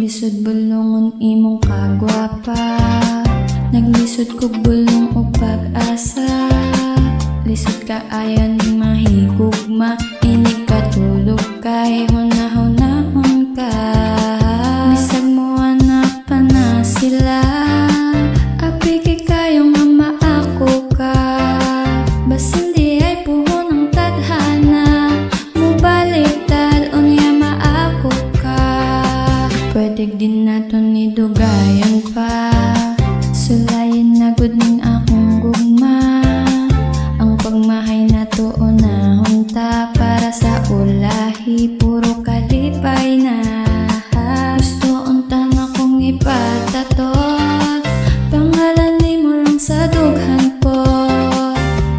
lisod bulungon imong kagwapa, naglisod ko bulong o pag-asa. Lisod ka ayon di mahigugma, inig katulog kay hunahunahon ka. Bisag mo anak pa na sila, apiki kayo nga maako ka. Basin di ay puhon ang tadhana, mubaliktad unya maako ka. Pwede din naton ni dugayon pa, sulayin na gud ning akong gugma. Ang pagmahay na to unahon ta, para sa ulahi puro kalipay na. Gusto unta na kong ipatatot, pangalan ni mo lang sa dughan po.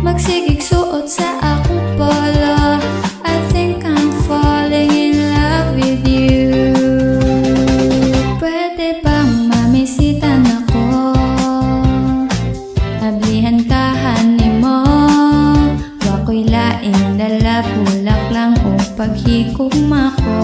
Magsigig suot sa akong polo, I think I'm falling in love with you. Pwede bang mamisitan ako, ablihan kahan ni mo. Wako'y laing dala, bulak lang o paghigugma ko.